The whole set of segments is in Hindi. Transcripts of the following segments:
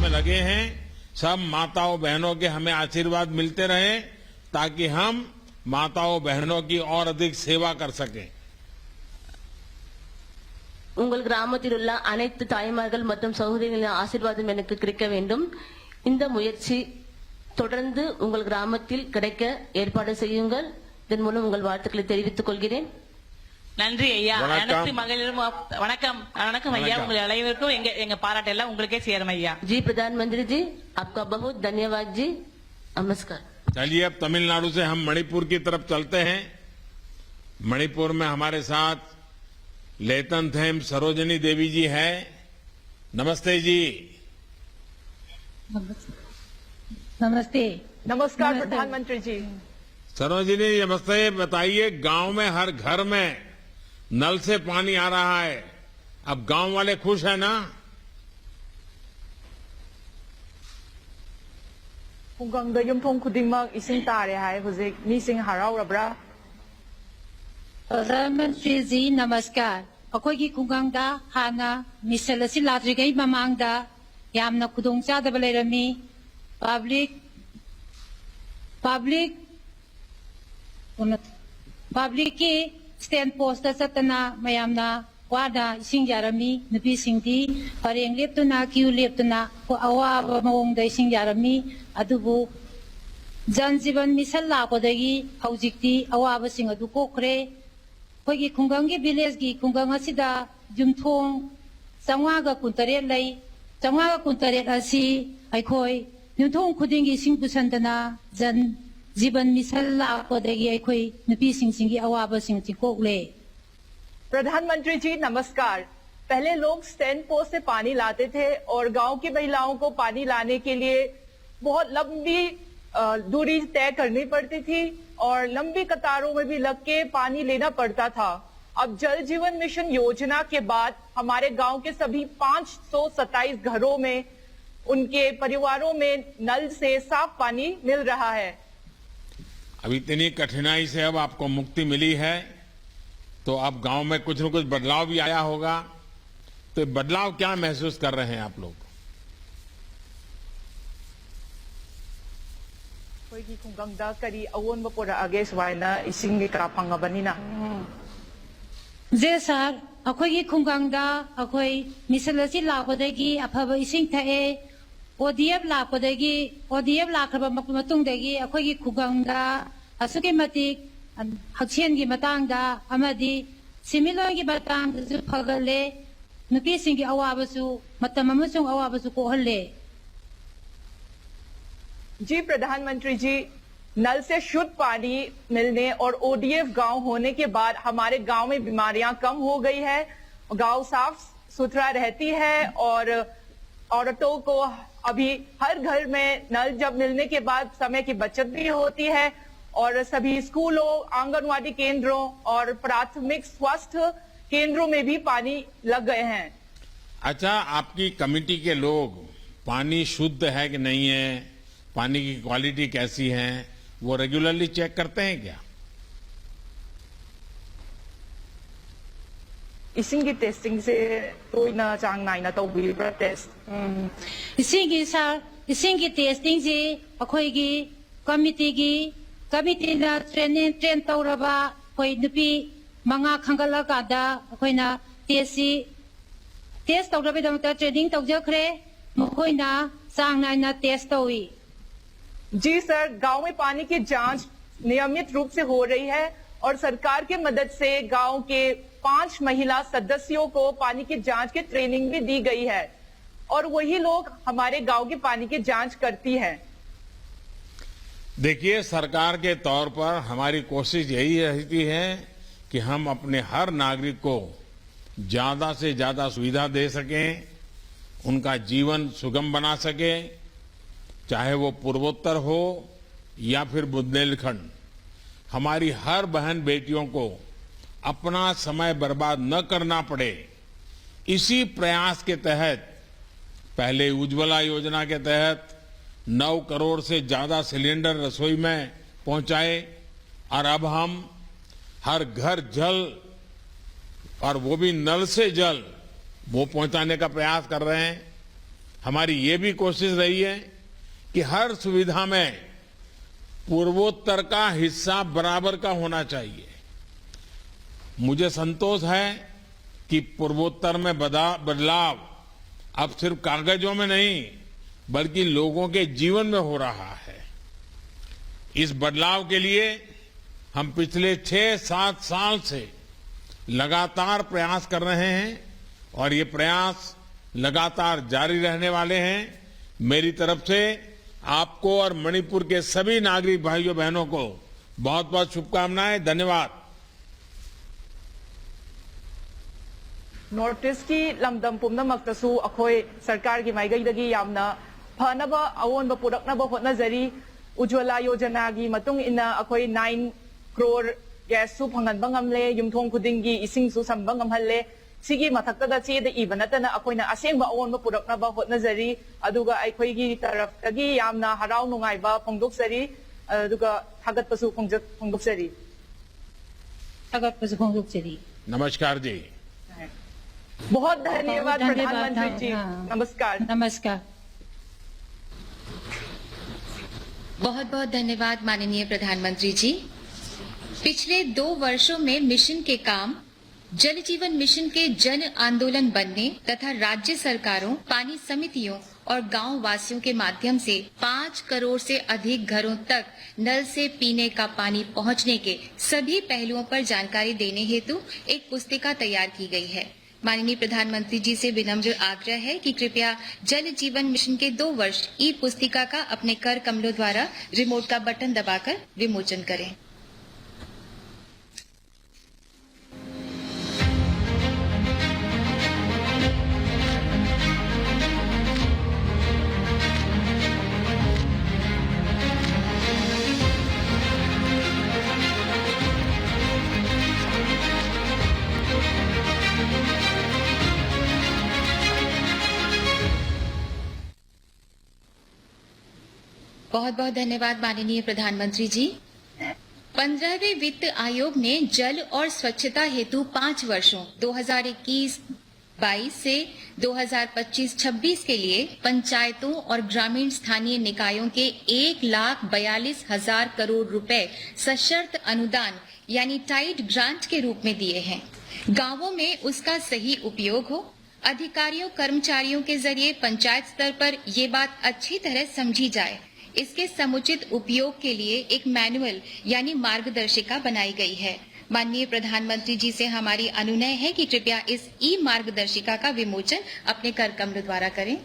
में लगे हैं। सब माताओं बहनों के हमें आशीर्वाद मिलते रहे ताकि हम माताओं बहनों की और अधिक सेवा कर सकें। உங்கள் கிராமத்தில் உள்ள அனைத்து தாய்மார்கள் மற்றும் சகோதரிகளின் ஆசீர்வாதம் எனக்கு கிடைக்க வேண்டும். இந்த முயற்சி தொடர்ந்து உங்கள் கிராமத்தில் கிடைக்க ஏற்பாடு செய்யுங்கள். இதன் மூலம் உங்கள் வாழ்த்துக்களை தெரிவித்துக் கொள்கிறேன். நன்றி ஐயா. அனைத்து மகளிரும் வணக்கம். வணக்கம் ஐயா. உங்கள் அனைவருக்கும் எங்க பாராட்டு எல்லாம் உங்களுக்கே சேரும் ஐயா. जी प्रधानमंत्री जी, आपका बहुत धन्यवाद जी. नमस्कार. चलिए अब तमिलनाडु से हम मणिपुर की तरफ चलते हैं। मणिपुर में हमारे साथ लेतनथेम सरोजनी देवी जी हैं। नमस्ते जी। नमस्ते। नमस्कार प्रधानमंत्री जी। सरोजनी नमस्ते। बताइए, गांव में हर घर में नल से पानी आ रहा है, अब गांव वाले खुश हैं ना? खुंगंगदा युमथोंग खुदिंगमक इसिंग तारे हाय हुजिक मिसिंग हराउरब्रा। प्रधानमंत्री जी नमस्कार। अखोगी खुंगंगदा हाना मिसल असि लाद्रिगै ममांगदा यामना खुदोंगचादब लेरमी पब्लिक की स्टैंड पोस्ट चतना मयामना वादा इसिंग यारमी नुपी सिंगदी परेंग लेप्तुना क्यू लेप्तुना अवाब मवोंग दा इसिंग यारमी अदुबु जन जीवन मिसल लापदगी हौजिक्ति अवाब सिंग अदु कोखरे खोगी खुंगंगी विलेज की खुंगंग असिदा जुमथोंग चंवागा कुंतरेट लई चंवागा कुंतरेट असि अखोई युमथोंग खुदिंगी सिंग पुसंदना जन जीवन मिसल लापदगी अखोई नुपी सिंग सिंगी अवाब सिंग चिकोकले। प्रधानमंत्री जी नमस्कार। पहले लोग स्टैंड पोस्ट से पानी लाते थे और गांव की महिलाओं को पानी लाने के लिए बहुत लंबी दूरी तय करनी पड़ती थी और लंबी कतारों में भी लग के पानी लेना पड़ता था। अब जल जीवन मिशन योजना के बाद हमारे गांव के सभी 527 घरों में उनके परिवारों में नल से साफ पानी मिल रहा है। अब इतनी कठिनाई से अब आपको मुक्ति मिली है तो अब गांव में कुछ न कुछ बदलाव भी आया होगा, तो बदलाव क्या महसूस कर रहे हैं आप लोग? कोई खुंगंगदा करी अवोन बपोरा आगे स्वाइना इसिंग का फंगबनिना जे सर अखोई खुंगंगदा अखोई मिसलसी लापदगी अफब इसिंग थाए ओडीएफ लाखरब मतुंगदगी अखोई खुंगंगदा असुके मतिक हक्सेन की मतंगदा अमदी सिमिलर की मतंगदसु फगले नुपी सिंग की अवाबसु मतम अमसुंग अवाबसु कोहले। जी प्रधानमंत्री जी, नल से शुद्ध पानी मिलने और ओडीएफ गांव होने के बाद हमारे गांव में बीमारियां कम हो गई है, गांव साफ सुथरा रहती है और औरतों को अभी हर घर में नल जब मिलने के बाद समय की बचत भी होती है और सभी स्कूलों, आंगनवाड़ी केंद्रों और प्राथमिक स्वास्थ्य केंद्रों में भी पानी लग गए हैं। अच्छा, आपकी कमेटी के लोग पानी शुद्ध है कि नहीं है, पानी की क्वालिटी कैसी है, वो रेगुलरली चेक करते हैं क्या? इसिंग टेस्टिंग से कोई ना चांग नाइना तो बिल्कुल टेस्ट इसिंग टेस्टिंग से अखोई कमिटी ना ट्रेन तौरबा कोई नुपी मंगा खंगला कादा अखोइना टेस्ट तौरबा ट्रेनिंग तौजखरे मखोइना चांग नाइना टेस्ट तौई। जी सर, गांव में पानी की जांच नियमित रूप से हो रही है और सरकार की मदद से गांव के 5 महिला सदस्यों को पानी की जांच की ट्रेनिंग भी दी गई है और वही लोग हमारे गांव की पानी की जांच करती है। देखिए, सरकार के तौर पर हमारी कोशिश यही रहती है कि हम अपने हर नागरिक को ज्यादा से ज्यादा सुविधा दे सकें, उनका जीवन सुगम बना सकें, चाहे वो पूर्वोत्तर हो या फिर बुंदेलखंड। हमारी हर बहन बेटियों को अपना समय बर्बाद न करना पड़े, इसी प्रयास के तहत पहले उज्ज्वला योजना के तहत 9 करोड़ से ज्यादा सिलेंडर रसोई में पहुंचाए और अब हम हर घर जल, और वो भी नल से जल, वो पहुंचाने का प्रयास कर रहे हैं। हमारी ये भी कोशिश रही है कि हर सुविधा में पूर्वोत्तर का हिस्सा बराबर का होना चाहिए। मुझे संतोष है कि पूर्वोत्तर में बदलाव अब सिर्फ कागजों में नहीं बल्कि लोगों के जीवन में हो रहा है। इस बदलाव के लिए हम पिछले 6-7 साल से लगातार प्रयास कर रहे हैं और ये प्रयास लगातार जारी रहने वाले हैं। मेरी तरफ से आपको और मणिपुर के सभी नागरिक भाइयों बहनों को बहुत बहुत शुभकामनाएं। धन्यवाद। नॉर्थ ईस्ट की लमदम पुमनमक्तसु अखोय सरकार की माइगैदगी यामना फनबा अवोनबा पुरकनबा होटनजरी। उज्ज्वला योजना की मतुंग इना अखोय 9 करोड़ गैस सु फंगनबा ngamle युमथोंग खुदिंगी इसिंग सु संबा ngamhalle। सिगी मथक्तदा चेद इबा नतना अखोयना असेंबा अवोनबा पुरकनबा होटनजरी। अदुगा अखोयगी तरफतगी यामना हराव नुंगाइबा फोंदोक्सरी अदुगा थागतपसु फोंदोक्सरी। थागतपसु फोंदोक्सरी। नमस्कार जी। बहुत धन्यवाद प्रधानमंत्री जी। नमस्कार। नमस्कार। बहुत बहुत धन्यवाद माननीय प्रधानमंत्री जी। पिछले 2 वर्षों में मिशन के काम जल जीवन मिशन के जन आंदोलन बनने तथा राज्य सरकारों, पानी समितियों और गांव वासियों के माध्यम से 5 करोड़ से अधिक घरों तक नल से पीने का पानी पहुंचने के सभी पहलुओं पर जानकारी देने हेतु एक पुस्तिका तैयार की गई है। माननीय प्रधानमंत्री जी से विनम्र आग्रह है कि कृपया जल जीवन मिशन के 2 वर्ष ई पुस्तिका का अपने कर कमलों द्वारा रिमोट का बटन दबाकर विमोचन करें। बहुत बहुत धन्यवाद माननीय प्रधानमंत्री जी। 15वें वित्त आयोग ने जल और स्वच्छता हेतु 5 वर्षों 2021-22 से 2025-26 के लिए पंचायतों और ग्रामीण स्थानीय निकायों के 1,42,000 करोड़ रुपए सशर्त अनुदान यानी टाइड ग्रांट के रूप में दिए हैं। गांवों में उसका सही उपयोग हो, अधिकारियों कर्मचारियों के जरिए पंचायत स्तर पर ये बात अच्छी तरह समझी जाए। इसके समुचित उपयोग के लिए एक मैनुअल यानी मार्गदर्शिका बनाई गई है। माननीय प्रधानमंत्री जी से हमारी अनुनय है कि कृपया इस ई मार्गदर्शिका का विमोचन अपने कर कमलों द्वारा करें।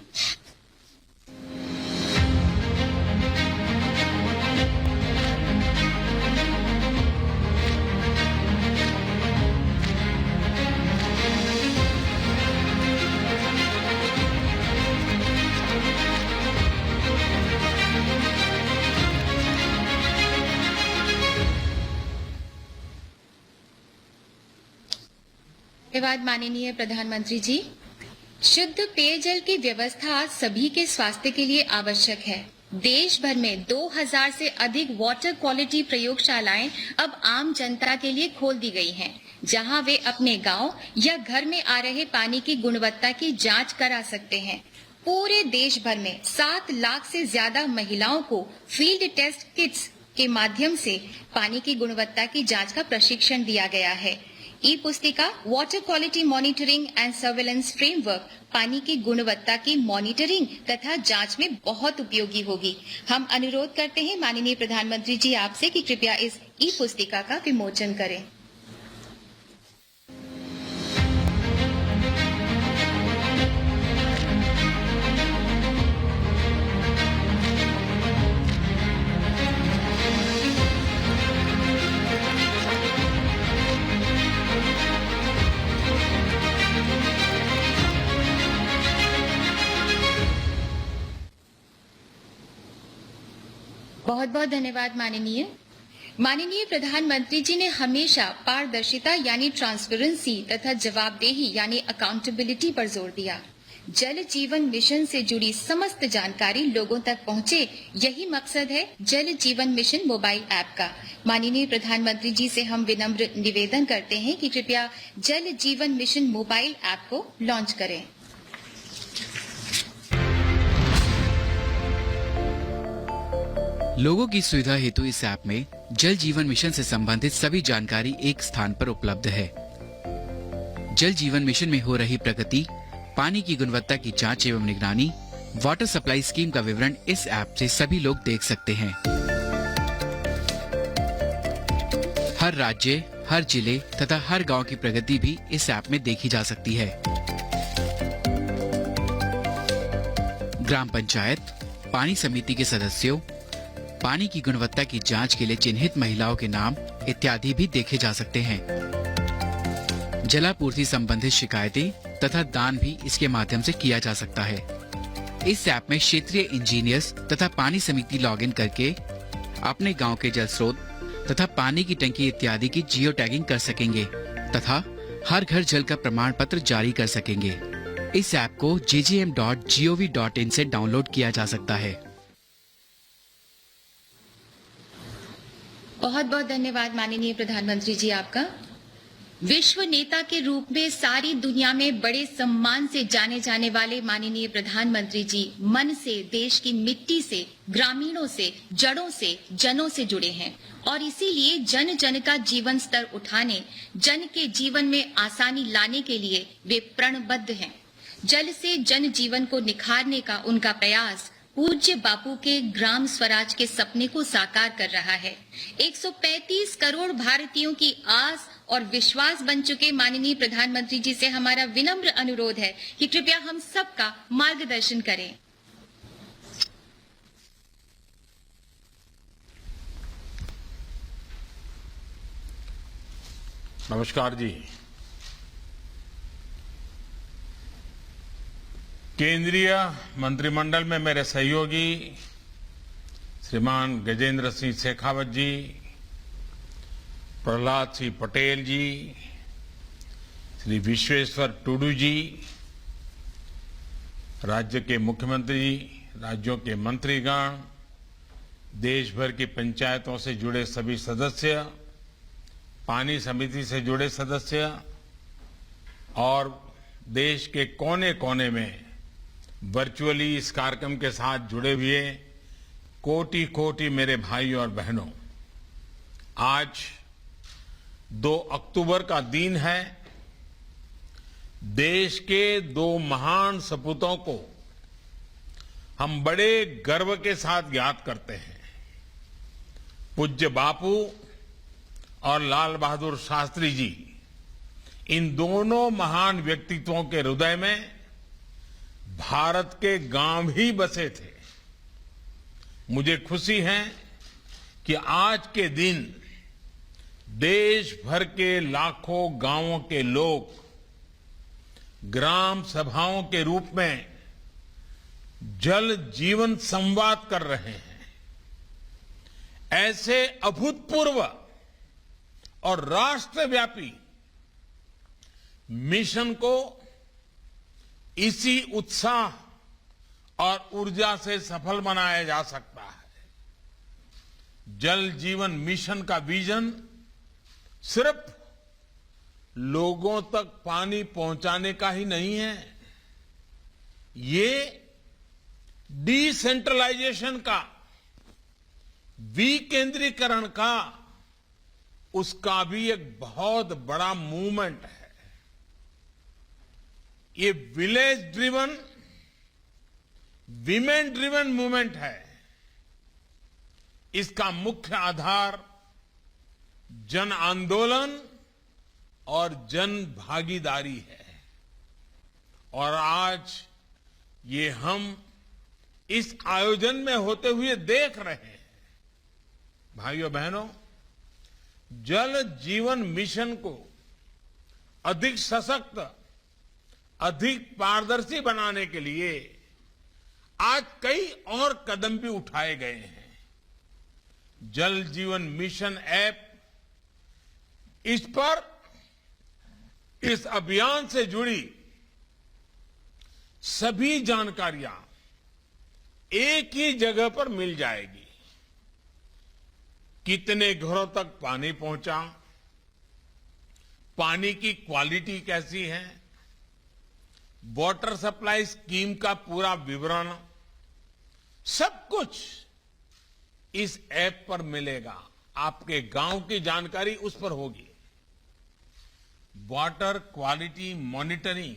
धन्यवाद माननीय प्रधानमंत्री जी। शुद्ध पेयजल की व्यवस्था सभी के स्वास्थ्य के लिए आवश्यक है। देश भर में 2000 से अधिक वाटर क्वालिटी प्रयोगशालाएं अब आम जनता के लिए खोल दी गई हैं, जहां वे अपने गांव या घर में आ रहे पानी की गुणवत्ता की जांच करा सकते हैं। पूरे देश भर में 7 लाख से ज्यादा महिलाओं को फील्ड टेस्ट किट्स के माध्यम से पानी की गुणवत्ता की जांच का प्रशिक्षण दिया गया है। ई पुस्तिका water quality monitoring and surveillance framework पानी की गुणवत्ता की मॉनिटरिंग तथा जांच में बहुत उपयोगी होगी। हम अनुरोध करते हैं माननीय प्रधानमंत्री जी आपसे कि कृपया इस ई पुस्तिका का विमोचन करें। बहुत बहुत धन्यवाद माननीय प्रधानमंत्री जी ने हमेशा पारदर्शिता यानी ट्रांसपेरेंसी तथा जवाबदेही यानी अकाउंटेबिलिटी पर जोर दिया। जल जीवन मिशन से जुड़ी समस्त जानकारी लोगों तक पहुंचे, यही मकसद है जल जीवन मिशन मोबाइल ऐप का। माननीय प्रधानमंत्री जी से हम विनम्र निवेदन करते हैं कि कृपया जल जीवन मिशन मोबाइल ऐप को लॉन्च करें। लोगों की सुविधा हेतु इस ऐप में जल जीवन मिशन से संबंधित सभी जानकारी एक स्थान पर उपलब्ध है। जल जीवन मिशन में हो रही प्रगति, पानी की गुणवत्ता की जांच एवं निगरानी, वाटर सप्लाई स्कीम का विवरण इस ऐप से सभी लोग देख सकते हैं। हर राज्य, हर जिले तथा हर गांव की प्रगति भी इस ऐप में देखी जा सकती है। ग्राम पंचायत, पानी समिति के सदस्यों, पानी की गुणवत्ता की जांच के लिए चिन्हित महिलाओं के नाम इत्यादि भी देखे जा सकते हैं। जलापूर्ति संबंधित शिकायतें तथा दान भी इसके माध्यम से किया जा सकता है। इस ऐप में क्षेत्रीय इंजीनियर्स तथा पानी समिति लॉगिन करके अपने गांव के जल स्रोत तथा पानी की टंकी इत्यादि की जियो टैगिंग कर सकेंगे तथा हर घर जल का प्रमाण पत्र जारी कर सकेंगे। इस ऐप को jgm.gov.in से डाउनलोड किया जा सकता है। बहुत बहुत धन्यवाद माननीय प्रधानमंत्री जी आपका। विश्व नेता के रूप में सारी दुनिया में बड़े सम्मान से जाने जाने वाले माननीय प्रधानमंत्री जी मन से, देश की मिट्टी से, ग्रामीणों से, जड़ों से, जनों से जुड़े हैं और इसीलिए जन जन का जीवन स्तर उठाने, जन के जीवन में आसानी लाने के लिए वे प्रणबद्ध हैं। जल से जन जीवन को निखारने का उनका प्रयास पूज्य बापू के ग्राम स्वराज के सपने को साकार कर रहा है। 135 करोड़ भारतीयों की आस और विश्वास बन चुके माननीय प्रधानमंत्री जी से हमारा विनम्र अनुरोध है कि कृपया हम सबका मार्गदर्शन करें। नमस्कार जी। केंद्रीय मंत्रिमंडल में मेरे सहयोगी श्रीमान गजेंद्र सिंह शेखावत जी, प्रहलाद सिंह पटेल जी, श्री विश्वेश्वर टुडू जी, राज्य के मुख्यमंत्री, राज्यों के मंत्रीगण, देश भर की पंचायतों से जुड़े सभी सदस्य, पानी समिति से जुड़े सदस्य और देश के कोने कोने में वर्चुअली इस कार्यक्रम के साथ जुड़े हुए कोटि कोटि मेरे भाई और बहनों, आज 2 अक्टूबर का दिन है। देश के 2 महान सपूतों को हम बड़े गर्व के साथ याद करते हैं। पूज्य बापू और लाल बहादुर शास्त्री जी, इन दोनों महान व्यक्तित्वों के हृदय में भारत के गांव ही बसे थे। मुझे खुशी है कि आज के दिन देश भर के लाखों गांवों के लोग ग्राम सभाओं के रूप में जल जीवन संवाद कर रहे हैं। ऐसे अभूतपूर्व और राष्ट्रव्यापी मिशन को इसी उत्साह और ऊर्जा से सफल बनाया जा सकता है। जल जीवन मिशन का विजन सिर्फ लोगों तक पानी पहुंचाने का ही नहीं है, ये डिसेंट्रलाइजेशन का, विकेंद्रीकरण का, उसका भी एक बहुत बड़ा मूवमेंट है। ये village driven, women driven movement है। इसका मुख्य आधार जन आंदोलन और जन भागीदारी है और आज ये हम इस आयोजन में होते हुए देख रहे हैं। भाइयों बहनों, जल जीवन मिशन को अधिक सशक्त, अधिक पारदर्शी बनाने के लिए आज कई और कदम भी उठाए गए हैं। जल जीवन मिशन ऐप, इस पर इस अभियान से जुड़ी सभी जानकारियां एक ही जगह पर मिल जाएगी। कितने घरों तक पानी पहुंचा, पानी की क्वालिटी कैसी है, वाटर सप्लाई स्कीम का पूरा विवरण, सब कुछ इस ऐप पर मिलेगा। आपके गांव की जानकारी उस पर होगी। वाटर क्वालिटी मॉनिटरिंग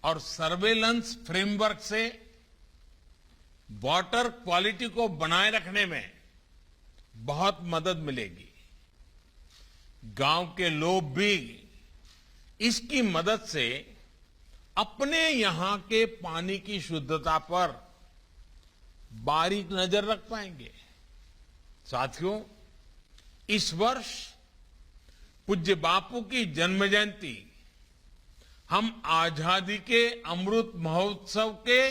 और सर्वेलेंस फ्रेमवर्क से वाटर क्वालिटी को बनाए रखने में बहुत मदद मिलेगी। गांव के लोग भी इसकी मदद से अपने यहां के पानी की शुद्धता पर बारीक नजर रख पाएंगे। साथियों, इस वर्ष पूज्य बापू की जन्म जयंती हम आजादी के अमृत महोत्सव के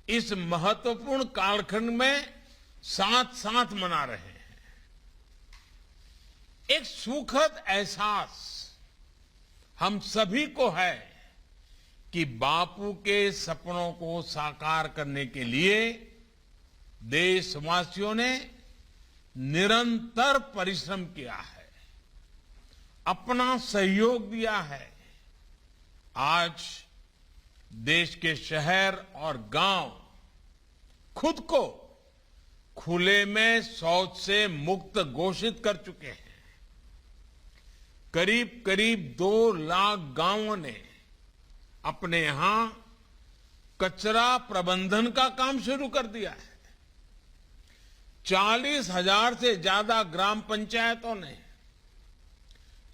इस महत्वपूर्ण कालखंड में साथ साथ मना रहे हैं। एक सुखद एहसास हम सभी को है कि बापू के सपनों को साकार करने के लिए देशवासियों ने निरंतर परिश्रम किया है, अपना सहयोग दिया है। आज देश के शहर और गांव खुद को खुले में शौच से मुक्त घोषित कर चुके हैं। करीब करीब 2 लाख गांवों ने अपने यहां कचरा प्रबंधन का काम शुरू कर दिया है। 40,000 से ज्यादा ग्राम पंचायतों ने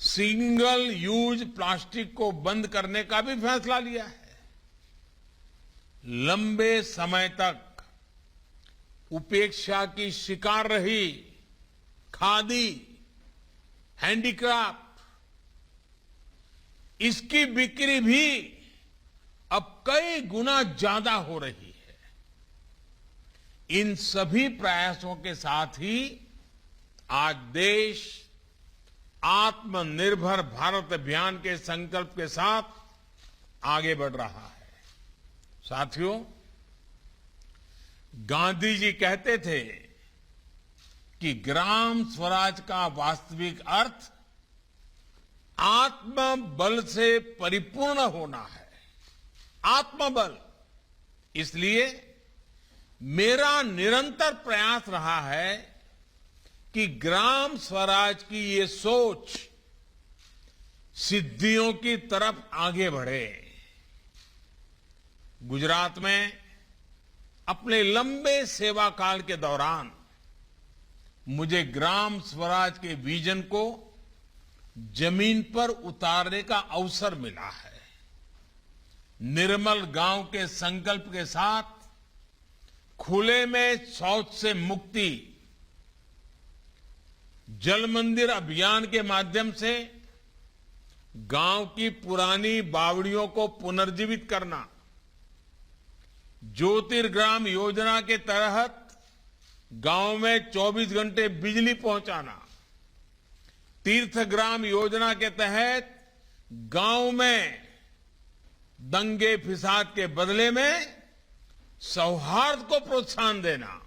सिंगल यूज प्लास्टिक को बंद करने का भी फैसला लिया है। लंबे समय तक उपेक्षा की शिकार रही खादी, हैंडीक्राफ्ट, इसकी बिक्री भी अब कई गुना ज्यादा हो रही है। इन सभी प्रयासों के साथ ही आज देश आत्मनिर्भर भारत अभियान के संकल्प के साथ आगे बढ़ रहा है। साथियों, गांधी जी कहते थे कि ग्राम स्वराज का वास्तविक अर्थ आत्मबल से परिपूर्ण होना है। आत्मबल। इसलिए मेरा निरंतर प्रयास रहा है कि ग्राम स्वराज की ये सोच सिद्धियों की तरफ आगे बढ़े। गुजरात में अपने लंबे सेवा काल के दौरान मुझे ग्राम स्वराज के विजन को जमीन पर उतारने का अवसर मिला है। निर्मल गांव के संकल्प के साथ खुले में शौच से मुक्ति, जल मंदिर अभियान के माध्यम से गांव की पुरानी बावड़ियों को पुनर्जीवित करना, ज्योतिर्ग्राम योजना के तहत गांव में 24 घंटे बिजली पहुंचाना, तीर्थग्राम योजना के तहत गांव में दंगे फिसाद के बदले में सौहार्द को प्रोत्साहन देना,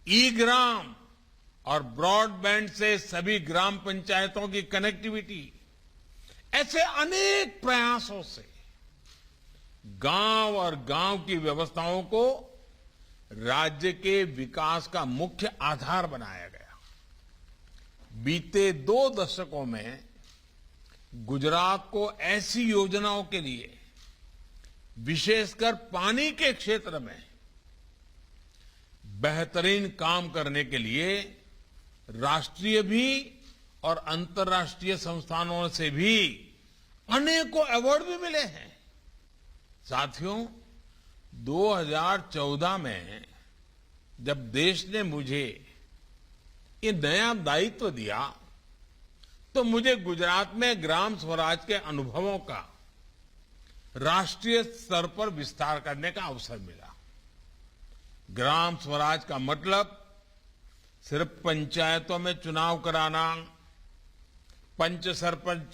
ई ग्राम और ब्रॉडबैंड से सभी ग्राम पंचायतों की कनेक्टिविटी, ऐसे अनेक प्रयासों से गांव और गांव की व्यवस्थाओं को राज्य के विकास का मुख्य आधार बनाया गया। बीते 2 दशकों में गुजरात को ऐसी योजनाओं के लिए, विशेषकर पानी के क्षेत्र में बेहतरीन काम करने के लिए राष्ट्रीय भी और अंतर्राष्ट्रीय संस्थानों से भी अनेकों अवार्ड भी मिले हैं। साथियों, 2014 में जब देश ने मुझे ये नया दायित्व दिया तो मुझे गुजरात में ग्राम स्वराज के अनुभवों का राष्ट्रीय स्तर पर विस्तार करने का अवसर मिला। ग्राम स्वराज का मतलब सिर्फ पंचायतों में चुनाव कराना, पंच सरपंच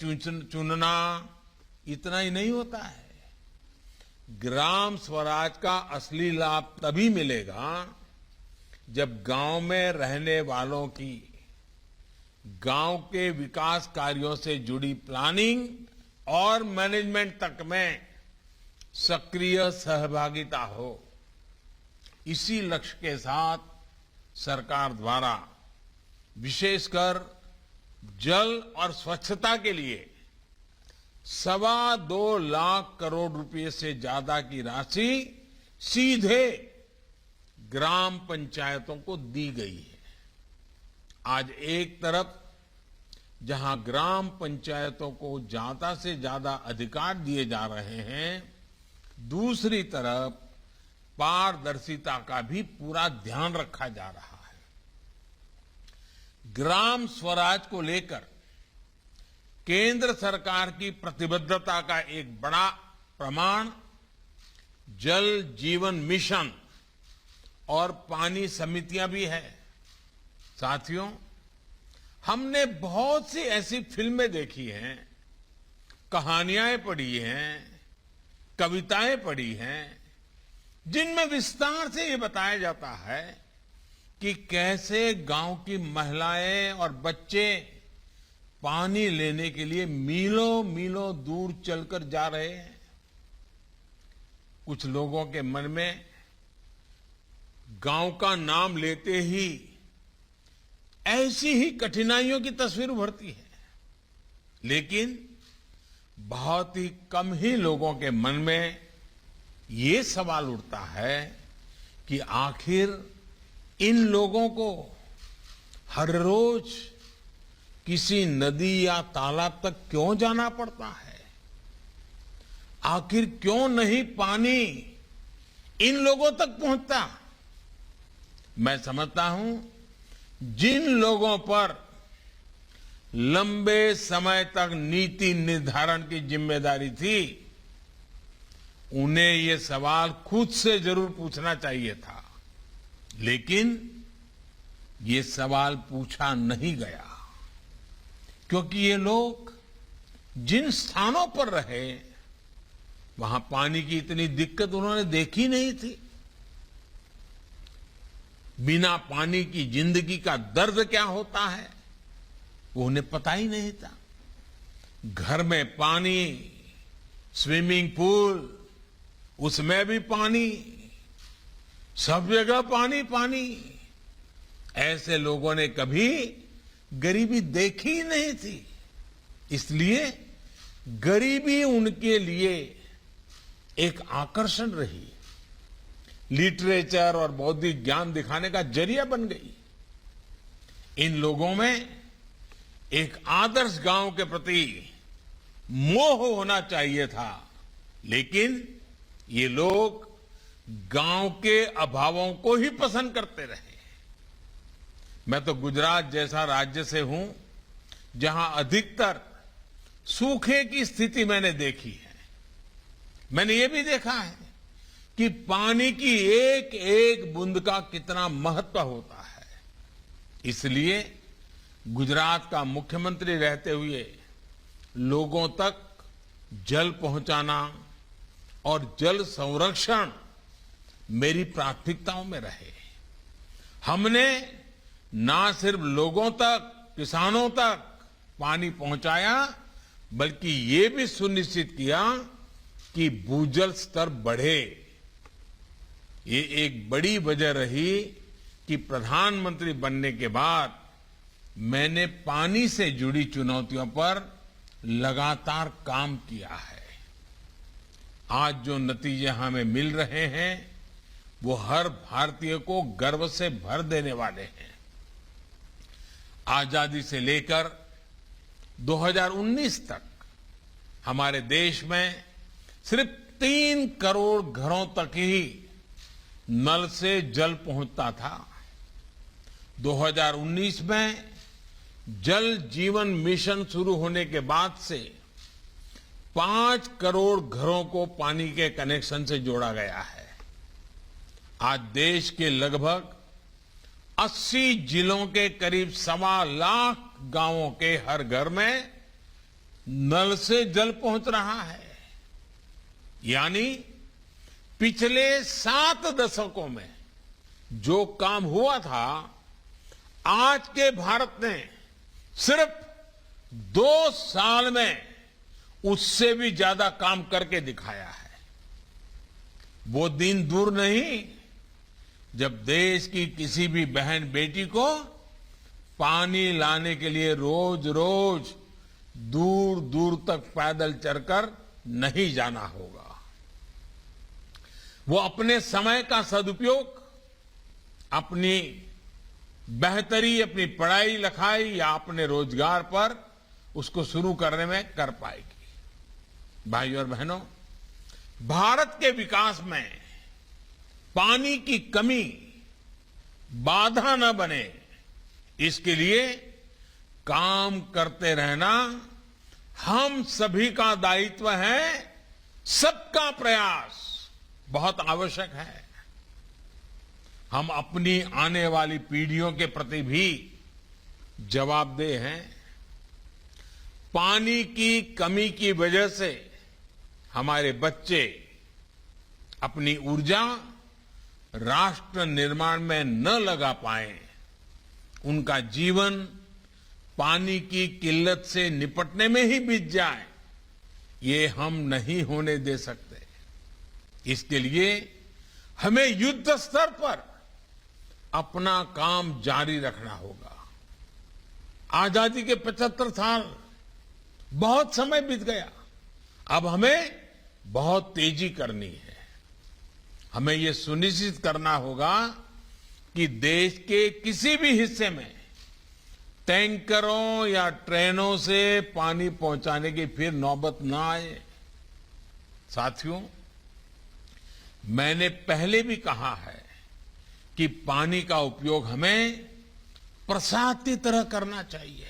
चुनना, इतना ही नहीं होता है। ग्राम स्वराज का असली लाभ तभी मिलेगा जब गांव में रहने वालों की गांव के विकास कार्यों से जुड़ी प्लानिंग और मैनेजमेंट तक में सक्रिय सहभागिता हो। इसी लक्ष्य के साथ सरकार द्वारा विशेषकर जल और स्वच्छता के लिए 2.25 लाख करोड़ रुपए से ज्यादा की राशि सीधे ग्राम पंचायतों को दी गई है। आज एक तरफ जहां ग्राम पंचायतों को ज्यादा से ज्यादा अधिकार दिए जा रहे हैं, दूसरी तरफ पारदर्शिता का भी पूरा ध्यान रखा जा रहा है। ग्राम स्वराज को लेकर केंद्र सरकार की प्रतिबद्धता का एक बड़ा प्रमाण जल जीवन मिशन और पानी समितियां भी है। साथियों, हमने बहुत सी ऐसी फिल्में देखी हैं, कहानियां पढ़ी हैं, कविताएं पढ़ी हैं, जिनमें विस्तार से ये बताया जाता है कि कैसे गांव की महिलाएं और बच्चे पानी लेने के लिए मीलों मीलों दूर चलकर जा रहे हैं। कुछ लोगों के मन में गांव का नाम लेते ही ऐसी ही कठिनाइयों की तस्वीर उभरती है, लेकिन बहुत ही कम ही लोगों के मन में ये सवाल उठता है कि आखिर इन लोगों को हर रोज किसी नदी या तालाब तक क्यों जाना पड़ता है? आखिर क्यों नहीं पानी इन लोगों तक पहुंचता? मैं समझता हूं जिन लोगों पर लंबे समय तक नीति निर्धारण की जिम्मेदारी थी, उन्हें ये सवाल खुद से जरूर पूछना चाहिए था, लेकिन ये सवाल पूछा नहीं गया, क्योंकि ये लोग जिन स्थानों पर रहे वहां पानी की इतनी दिक्कत उन्होंने देखी नहीं थी। बिना पानी की जिंदगी का दर्द क्या होता है वो उन्हें पता ही नहीं था। घर में पानी, स्विमिंग पूल, उसमें भी पानी, सब जगह पानी पानी। ऐसे लोगों ने कभी गरीबी देखी ही नहीं थी, इसलिए गरीबी उनके लिए एक आकर्षण रही, लिटरेचर और बौद्धिक ज्ञान दिखाने का जरिया बन गई। इन लोगों में एक आदर्श गांव के प्रति मोह होना चाहिए था, लेकिन ये लोग गांव के अभावों को ही पसंद करते रहे। मैं तो गुजरात जैसा राज्य से हूं जहां अधिकतर सूखे की स्थिति मैंने देखी है। मैंने ये भी देखा है कि पानी की एक एक बूंद का कितना महत्व होता है। इसलिए गुजरात का मुख्यमंत्री रहते हुए लोगों तक जल पहुंचाना और जल संरक्षण मेरी प्राथमिकताओं में रहे। हमने ना सिर्फ लोगों तक, किसानों तक पानी पहुंचाया, बल्कि ये भी सुनिश्चित किया कि भूजल स्तर बढ़े। ये एक बड़ी वजह रही कि प्रधानमंत्री बनने के बाद मैंने पानी से जुड़ी चुनौतियों पर लगातार काम किया है। आज जो नतीजे हमें मिल रहे हैं वो हर भारतीय को गर्व से भर देने वाले हैं। आजादी से लेकर 2019 तक हमारे देश में सिर्फ 3 करोड़ घरों तक ही नल से जल पहुंचता था। 2019 में जल जीवन मिशन शुरू होने के बाद से 5 करोड़ घरों को पानी के कनेक्शन से जोड़ा गया है। आज देश के लगभग 80 जिलों के करीब 1.25 लाख गांवों के हर घर में नल से जल पहुंच रहा है। यानी पिछले 7 दशकों में जो काम हुआ था, आज के भारत ने सिर्फ 2 साल में उससे भी ज्यादा काम करके दिखाया है। वो दिन दूर नहीं जब देश की किसी भी बहन बेटी को पानी लाने के लिए रोज रोज दूर दूर तक पैदल चलकर नहीं जाना होगा। वो अपने समय का सदुपयोग अपनी बेहतरी, अपनी पढ़ाई लिखाई या अपने रोजगार पर उसको शुरू करने में कर पाएगी। भाइयों और बहनों, भारत के विकास में पानी की कमी बाधा न बने, इसके लिए काम करते रहना हम सभी का दायित्व है। सबका प्रयास बहुत आवश्यक है। हम अपनी आने वाली पीढ़ियों के प्रति भी जवाबदेह हैं। पानी की कमी की वजह से हमारे बच्चे अपनी ऊर्जा राष्ट्र निर्माण में न लगा पाए, उनका जीवन पानी की किल्लत से निपटने में ही बीत जाए, ये हम नहीं होने दे सकते। इसके लिए हमें युद्ध स्तर पर अपना काम जारी रखना होगा। आजादी के 75 साल बहुत समय बीत गया, अब हमें बहुत तेजी करनी है। हमें यह सुनिश्चित करना होगा कि देश के किसी भी हिस्से में टैंकरों या ट्रेनों से पानी पहुंचाने की फिर नौबत ना आए। साथियों, मैंने पहले भी कहा है कि पानी का उपयोग हमें प्रसाद की तरह करना चाहिए,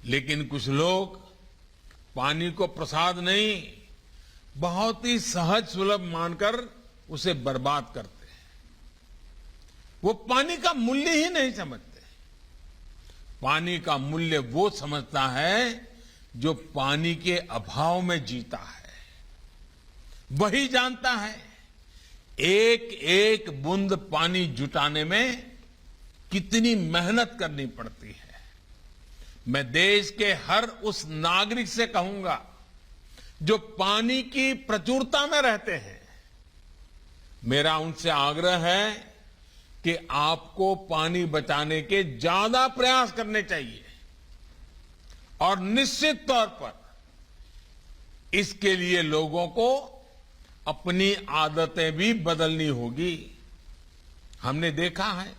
लेकिन कुछ लोग पानी को प्रसाद नहीं, बहुत ही सहज सुलभ मानकर उसे बर्बाद करते हैं। वो पानी का मूल्य ही नहीं समझते। पानी का मूल्य वो समझता है जो पानी के अभाव में जीता है। वही जानता है एक एक बूंद पानी जुटाने में कितनी मेहनत करनी पड़ती है। मैं देश के हर उस नागरिक से कहूंगा जो पानी की प्रचुरता में रहते हैं, मेरा उनसे आग्रह है कि आपको पानी बचाने के ज्यादा प्रयास करने चाहिए और निश्चित तौर पर इसके लिए लोगों को अपनी आदतें भी बदलनी होगी। हमने देखा है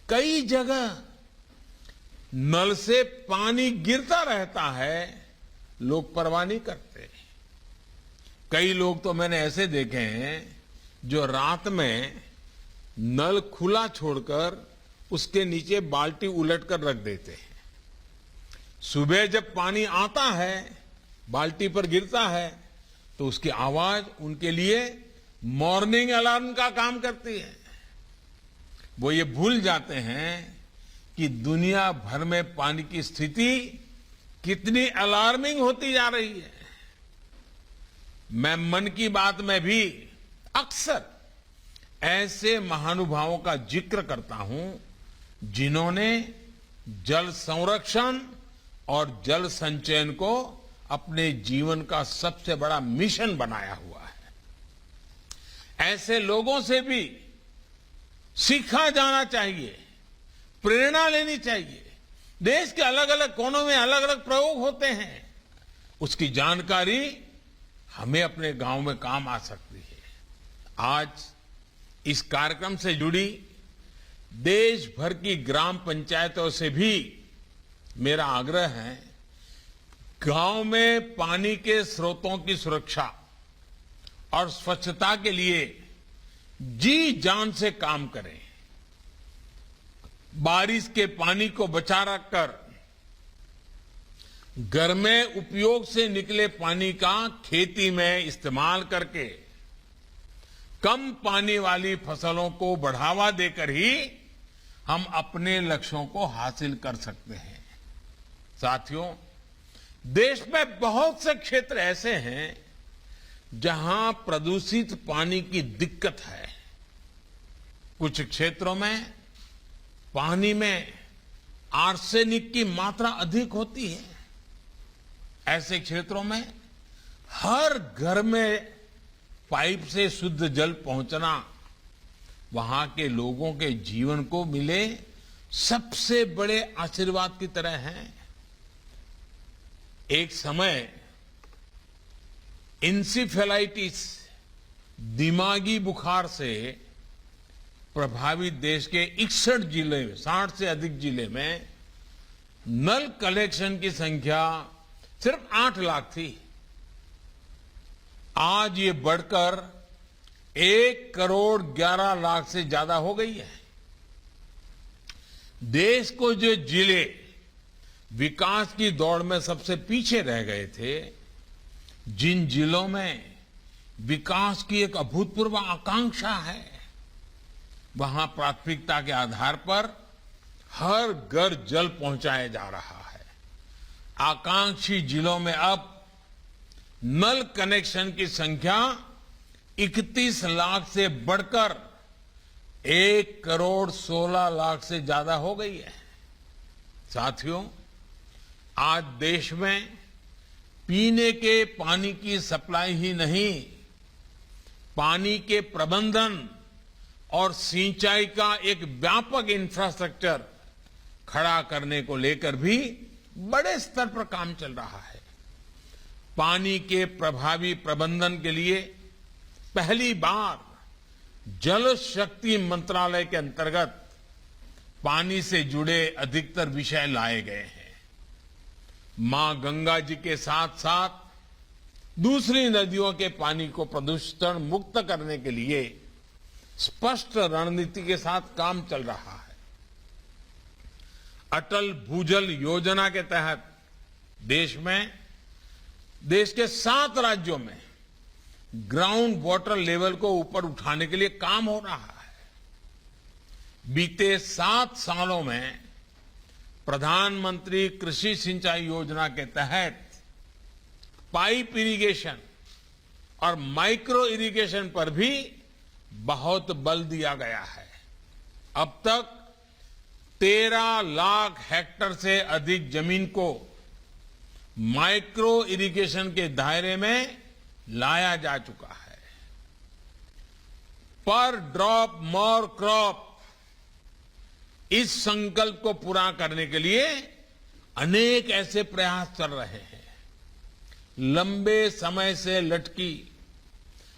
कई जगह नल से पानी गिरता रहता है, लोग परवाह नहीं करते। कई लोग तो मैंने ऐसे देखे हैं जो रात में नल खुला छोड़कर उसके नीचे बाल्टी उलटकर रख देते हैं। सुबह जब पानी आता है, बाल्टी पर गिरता है, तो उसकी आवाज उनके लिए मॉर्निंग अलार्म का काम करती है। वो ये भूल जाते हैं कि दुनिया भर में पानी की स्थिति कितनी अलार्मिंग होती जा रही है। मैं मन की बात में भी अक्सर ऐसे महानुभावों का जिक्र करता हूं जिन्होंने जल संरक्षण और जल संचयन को अपने जीवन का सबसे बड़ा मिशन बनाया हुआ है। ऐसे लोगों से भी सीखा जाना चाहिए, प्रेरणा लेनी चाहिए। देश के अलग अलग कोनों में अलग अलग प्रयोग होते हैं, उसकी जानकारी हमें अपने गांव में काम आ सकती है। आज इस कार्यक्रम से जुड़ी देश भर की ग्राम पंचायतों से भी मेरा आग्रह है, गांव में पानी के स्रोतों की सुरक्षा और स्वच्छता के लिए जी जान से काम करें। बारिश के पानी को बचा रखकर घर में उपयोग से निकले पानी का खेती में इस्तेमाल करके कम पानी वाली फसलों को बढ़ावा देकर ही हम अपने लक्ष्यों को हासिल कर सकते हैं। साथियों, देश में बहुत से क्षेत्र ऐसे हैं जहां प्रदूषित पानी की दिक्कत है। कुछ क्षेत्रों में पानी में आर्सेनिक की मात्रा अधिक होती है। ऐसे क्षेत्रों में हर घर में पाइप से शुद्ध जल पहुंचना वहां के लोगों के जीवन को मिले सबसे बड़े आशीर्वाद की तरह है। एक समय इंसेफेलाइटिस, दिमागी बुखार से प्रभावित देश के 61 जिले, 60 से अधिक जिले में नल कलेक्शन की संख्या सिर्फ 8 लाख थी। आज ये बढ़कर 1 करोड़ 11 लाख से ज्यादा हो गई है। देश को जो जिले विकास की दौड़ में सबसे पीछे रह गए थे, जिन जिलों में विकास की एक अभूतपूर्व आकांक्षा है, वहां प्राथमिकता के आधार पर हर घर जल पहुंचाया जा रहा है। आकांक्षी जिलों में अब नल कनेक्शन की संख्या 31 लाख से बढ़कर 1 करोड़ 16 लाख से ज्यादा हो गई है। साथियों, आज देश में पीने के पानी की सप्लाई ही नहीं, पानी के प्रबंधन और सिंचाई का एक व्यापक इंफ्रास्ट्रक्चर खड़ा करने को लेकर भी बड़े स्तर पर काम चल रहा है। पानी के प्रभावी प्रबंधन के लिए पहली बार जल शक्ति मंत्रालय के अंतर्गत पानी से जुड़े अधिकतर विषय लाए गए हैं। मां गंगा जी के साथ साथ दूसरी नदियों के पानी को प्रदूषण मुक्त करने के लिए स्पष्ट रणनीति के साथ काम चल रहा है। अटल भूजल योजना के तहत देश के 7 राज्यों में ग्राउंड वाटर लेवल को ऊपर उठाने के लिए काम हो रहा है। बीते 7 सालों में प्रधानमंत्री कृषि सिंचाई योजना के तहत पाइप इरिगेशन और माइक्रो इरिगेशन पर भी बहुत बल दिया गया है। अब तक 13 लाख हेक्टेयर से अधिक जमीन को माइक्रो इरिगेशन के दायरे में लाया जा चुका है। पर ड्रॉप मोर क्रॉप, इस संकल्प को पूरा करने के लिए अनेक ऐसे प्रयास चल रहे हैं। लंबे समय से लटकी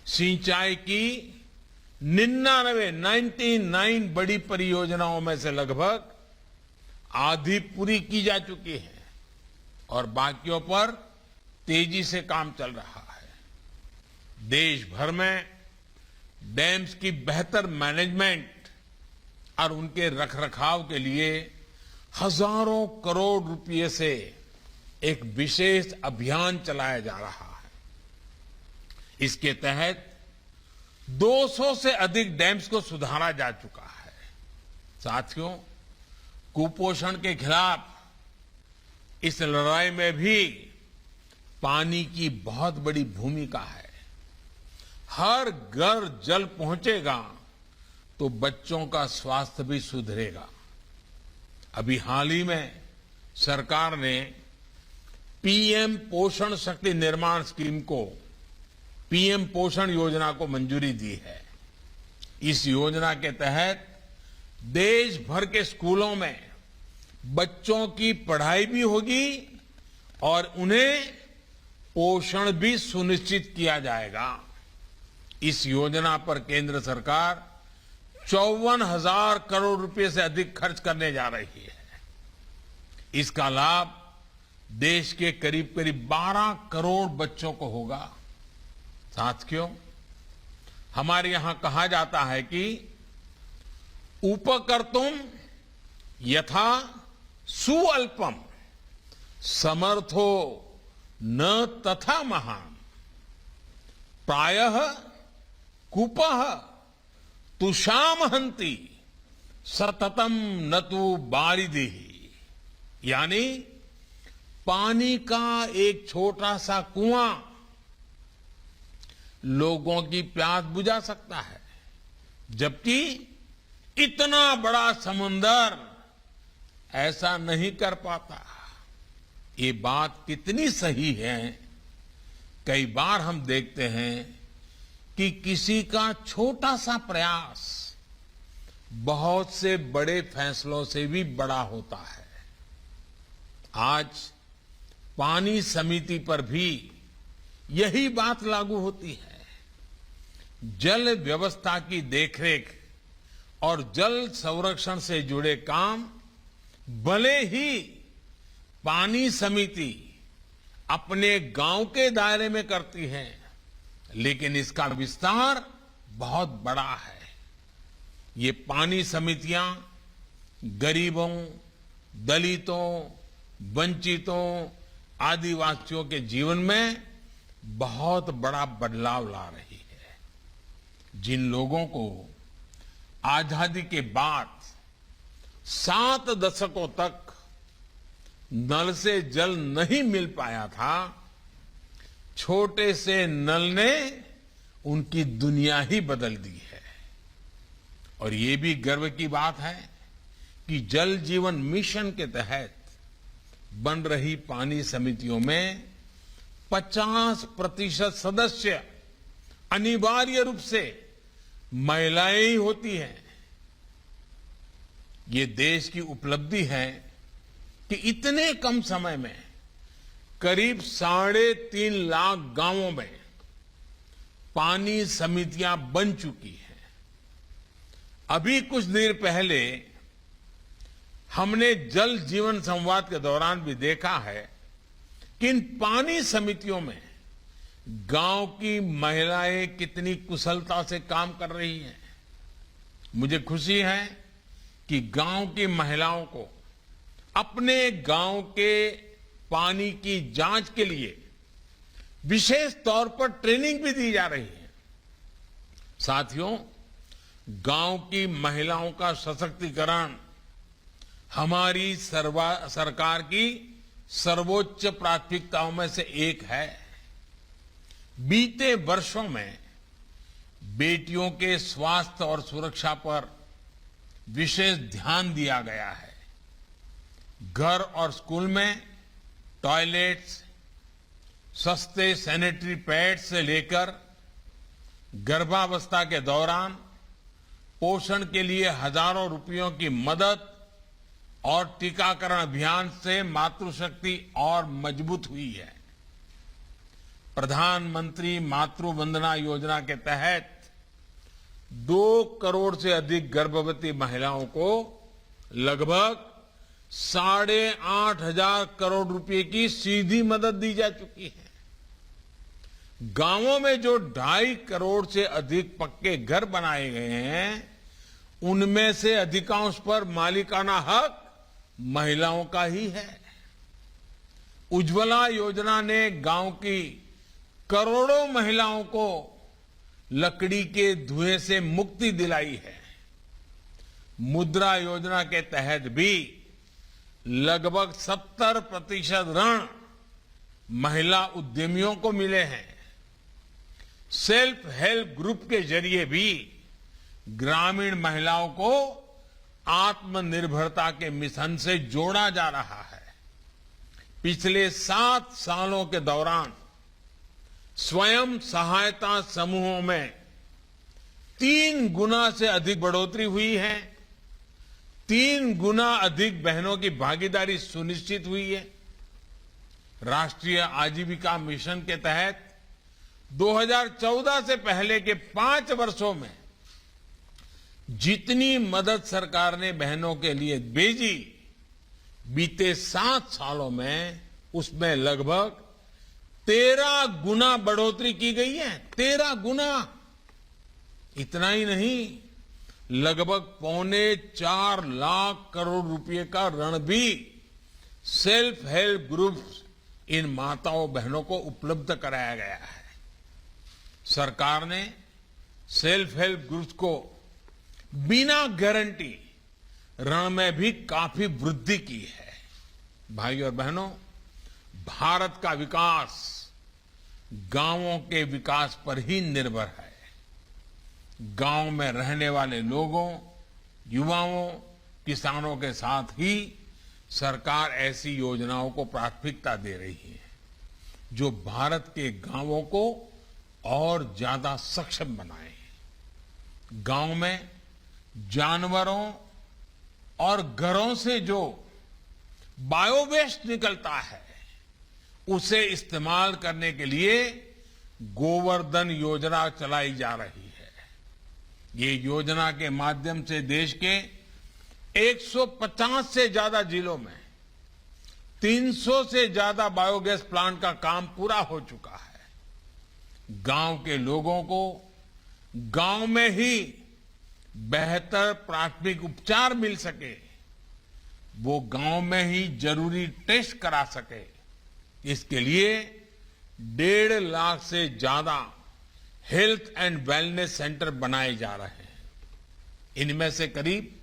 सिंचाई की 99 बड़ी परियोजनाओं में से लगभग आधी पूरी की जा चुकी है और बाकियों पर तेजी से काम चल रहा है। देश भर में डैम्स की बेहतर मैनेजमेंट और उनके रखरखाव के लिए हजारों करोड़ रुपए से एक विशेष अभियान चलाया जा रहा है। इसके तहत 200 से अधिक डैम्स को सुधारा जा चुका है। साथियों, कुपोषण के खिलाफ इस लड़ाई में भी पानी की बहुत बड़ी भूमिका है। हर घर जल पहुंचेगा तो बच्चों का स्वास्थ्य भी सुधरेगा। अभी हाल ही में सरकार ने पीएम पोषण शक्ति निर्माण स्कीम को, पीएम पोषण योजना को मंजूरी दी है। इस योजना के तहत देश भर के स्कूलों में बच्चों की पढ़ाई भी होगी और उन्हें पोषण भी सुनिश्चित किया जाएगा। इस योजना पर केंद्र सरकार 54,000 करोड़ रुपए से अधिक खर्च करने जा रही है। इसका लाभ देश के करीब 12 करोड़ बच्चों को होगा। साथियों, हमारे यहां कहा जाता है कि उपकर्तुम यथा सुअल्पम समर्थो न तथा महान, प्रायः कुपः तुषाम हंति सततम न तु बारिदिहि। यानी पानी का एक छोटा सा कुआं लोगों की प्यास बुझा सकता है, जबकि इतना बड़ा समुंदर ऐसा नहीं कर पाता। ये बात कितनी सही है। कई बार हम देखते हैं कि किसी का छोटा सा प्रयास बहुत से बड़े फैसलों से भी बड़ा होता है। आज पानी समिति पर भी यही बात लागू होती है। जल व्यवस्था की देखरेख और जल संरक्षण से जुड़े काम भले ही पानी समिति अपने गांव के दायरे में करती है, लेकिन इसका विस्तार बहुत बड़ा है। ये पानी समितियां गरीबों, दलितों, वंचितों, आदिवासियों के जीवन में बहुत बड़ा बदलाव ला रही है। जिन लोगों को आजादी के बाद 7 दशकों तक नल से जल नहीं मिल पाया था, छोटे से नल ने उनकी दुनिया ही बदल दी है। और ये भी गर्व की बात है कि जल जीवन मिशन के तहत बन रही पानी समितियों में 50% सदस्य अनिवार्य रूप से महिलाएं ही होती हैं। ये देश की उपलब्धि है कि इतने कम समय में करीब 3.5 लाख गांवों में पानी समितियां बन चुकी हैं। अभी कुछ देर पहले हमने जल जीवन संवाद के दौरान भी देखा है कि इन पानी समितियों में गांव की महिलाएं कितनी कुशलता से काम कर रही हैं। मुझे खुशी है कि गांव की महिलाओं को अपने गांव के पानी की जांच के लिए विशेष तौर पर ट्रेनिंग भी दी जा रही है। साथियों, गांव की महिलाओं का सशक्तिकरण हमारी सरकार की सर्वोच्च प्राथमिकताओं में से एक है। बीते वर्षों में बेटियों के स्वास्थ्य और सुरक्षा पर विशेष ध्यान दिया गया है। घर और स्कूल में टॉयलेट्स, सस्ते सैनिटरी पैड्स से लेकर गर्भावस्था के दौरान पोषण के लिए हजारों रुपयों की मदद और टीकाकरण अभियान से मातृशक्ति और मजबूत हुई है। प्रधानमंत्री मातृ वंदना योजना के तहत 2 करोड़ से अधिक गर्भवती महिलाओं को लगभग 8,500 करोड़ रुपए की सीधी मदद दी जा चुकी है। गांवों में जो 2.5 करोड़ से अधिक पक्के घर बनाए गए हैं, उनमें से अधिकांश पर मालिकाना हक महिलाओं का ही है। उज्ज्वला योजना ने गांव की करोड़ों महिलाओं को लकड़ी के धुएं से मुक्ति दिलाई है। मुद्रा योजना के तहत भी लगभग 70% ऋण महिला उद्यमियों को मिले हैं। सेल्फ हेल्प ग्रुप के जरिए भी ग्रामीण महिलाओं को आत्मनिर्भरता के मिशन से जोड़ा जा रहा है। पिछले 7 सालों के दौरान स्वयं सहायता समूहों में 3 गुना से अधिक बढ़ोतरी हुई है। 3 गुना अधिक बहनों की भागीदारी सुनिश्चित हुई है। राष्ट्रीय आजीविका मिशन के तहत 2014 से पहले के 5 वर्षों में जितनी मदद सरकार ने बहनों के लिए भेजी, बीते 7 सालों में उसमें लगभग 13 गुना बढ़ोतरी की गई है। 13 गुना। इतना ही नहीं, लगभग 4.25 लाख करोड़ रुपए का ऋण भी सेल्फ हेल्प ग्रुप्स इन माताओं बहनों को उपलब्ध कराया गया है। सरकार ने सेल्फ हेल्प ग्रुप्स को बिना गारंटी ऋण में भी काफी वृद्धि की है। भाइयों और बहनों, भारत का विकास गांवों के विकास पर ही निर्भर है। गांव में रहने वाले लोगों, युवाओं, किसानों के साथ ही सरकार ऐसी योजनाओं को प्राथमिकता दे रही है जो भारत के गांवों को और ज्यादा सक्षम बनाए। गांव में जानवरों और घरों से जो बायोवेस्ट निकलता है उसे इस्तेमाल करने के लिए गोवर्धन योजना चलाई जा रही है। ये योजना के माध्यम से देश के 150 से ज्यादा जिलों में 300 से ज्यादा बायोगैस प्लांट का काम पूरा हो चुका है। गांव के लोगों को गांव में ही बेहतर प्राथमिक उपचार मिल सके, वो गांव में ही जरूरी टेस्ट करा सके, इसके लिए 1.5 लाख से ज्यादा हेल्थ एंड वेलनेस सेंटर बनाए जा रहे हैं। इनमें से करीब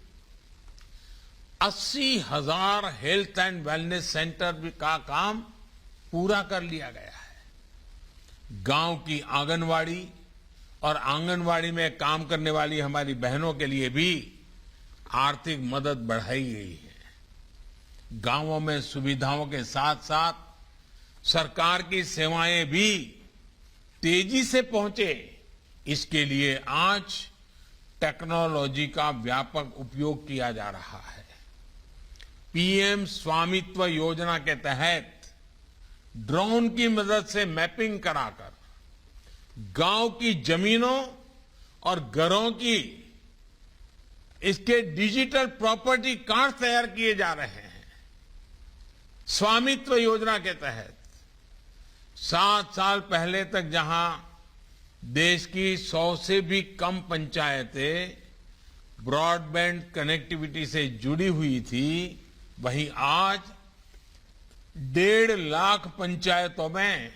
80,000 हेल्थ एंड वेलनेस सेंटर का काम पूरा कर लिया गया है। गांव की आंगनवाड़ी और आंगनवाड़ी में काम करने वाली हमारी बहनों के लिए भी आर्थिक मदद बढ़ाई गई है। गांवों में सुविधाओं के साथ साथ सरकार की सेवाएं भी तेजी से पहुंचे, इसके लिए आज टेक्नोलॉजी का व्यापक उपयोग किया जा रहा है। पीएम स्वामित्व योजना के तहत ड्रोन की मदद से मैपिंग कराकर गांव की जमीनों और घरों की इसके डिजिटल प्रॉपर्टी कार्ड तैयार किए जा रहे हैं। स्वामित्व योजना के तहत 7 साल पहले तक जहां देश की 100 से भी कम पंचायतें ब्रॉडबैंड कनेक्टिविटी से जुड़ी हुई थी, वहीं आज 1.5 लाख पंचायतों में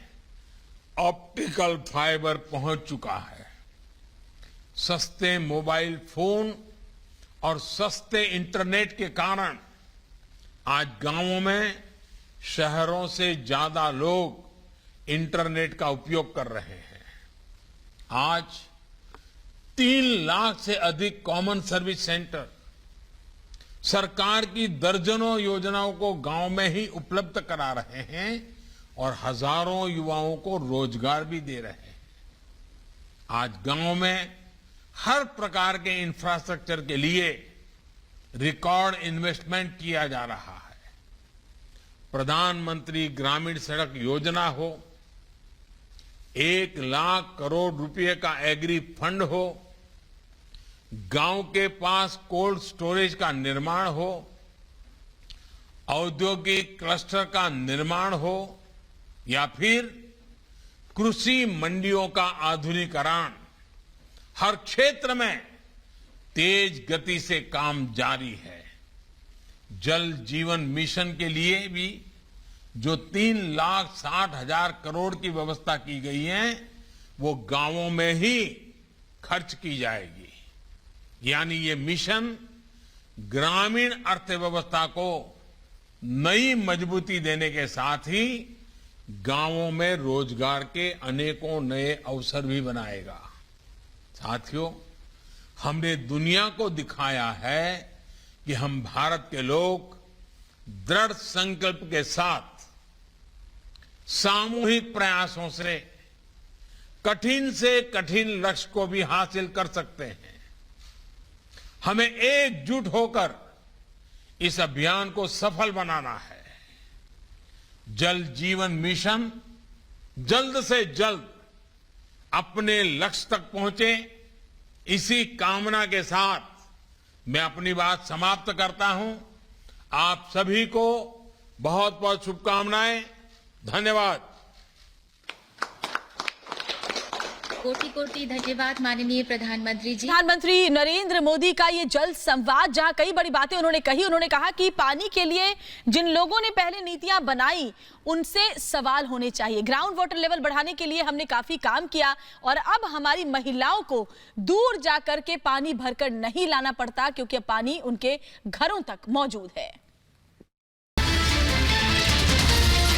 ऑप्टिकल फाइबर पहुंच चुका है। सस्ते मोबाइल फोन और सस्ते इंटरनेट के कारण आज गांवों में शहरों से ज्यादा लोग इंटरनेट का उपयोग कर रहे हैं। आज 3 लाख से अधिक कॉमन सर्विस सेंटर सरकार की दर्जनों योजनाओं को गांव में ही उपलब्ध करा रहे हैं और हजारों युवाओं को रोजगार भी दे रहे हैं। आज गांव में हर प्रकार के इंफ्रास्ट्रक्चर के लिए रिकॉर्ड इन्वेस्टमेंट किया जा रहा है। प्रधानमंत्री ग्रामीण सड़क योजना हो, 1 लाख करोड़ रुपए का एग्री फंड हो, गांव के पास कोल्ड स्टोरेज का निर्माण हो, औद्योगिक क्लस्टर का निर्माण हो या फिर कृषि मंडियों का आधुनिकीकरण, हर क्षेत्र में तेज गति से काम जारी है। जल जीवन मिशन के लिए भी जो 3,60,000 करोड़ की व्यवस्था की गई है, वो गांवों में ही खर्च की जाएगी। यानी ये मिशन ग्रामीण अर्थव्यवस्था को नई मजबूती देने के साथ ही गांवों में रोजगार के अनेकों नए अवसर भी बनाएगा। साथियों, हमने दुनिया को दिखाया है कि हम भारत के लोग दृढ़ संकल्प के साथ सामूहिक प्रयासों से कठिन लक्ष्य को भी हासिल कर सकते हैं। हमें एकजुट होकर इस अभियान को सफल बनाना है। जल जीवन मिशन जल्द से जल्द अपने लक्ष्य तक पहुंचे, इसी कामना के साथ मैं अपनी बात समाप्त करता हूं। आप सभी को बहुत बहुत शुभकामनाएं। धन्यवाद। कोटि कोटि धन्यवाद माननीय प्रधानमंत्री जी। प्रधानमंत्री नरेंद्र मोदी का ये जल संवाद, जहां कई बड़ी बातें उन्होंने कही। उन्होंने कहा कि पानी के लिए जिन लोगों ने पहले नीतियां बनाई उनसे सवाल होने चाहिए। ग्राउंड वाटर लेवल बढ़ाने के लिए हमने काफी काम किया और अब हमारी महिलाओं को दूर जाकर के पानी भरकर नहीं लाना पड़ता, क्योंकि पानी उनके घरों तक मौजूद है।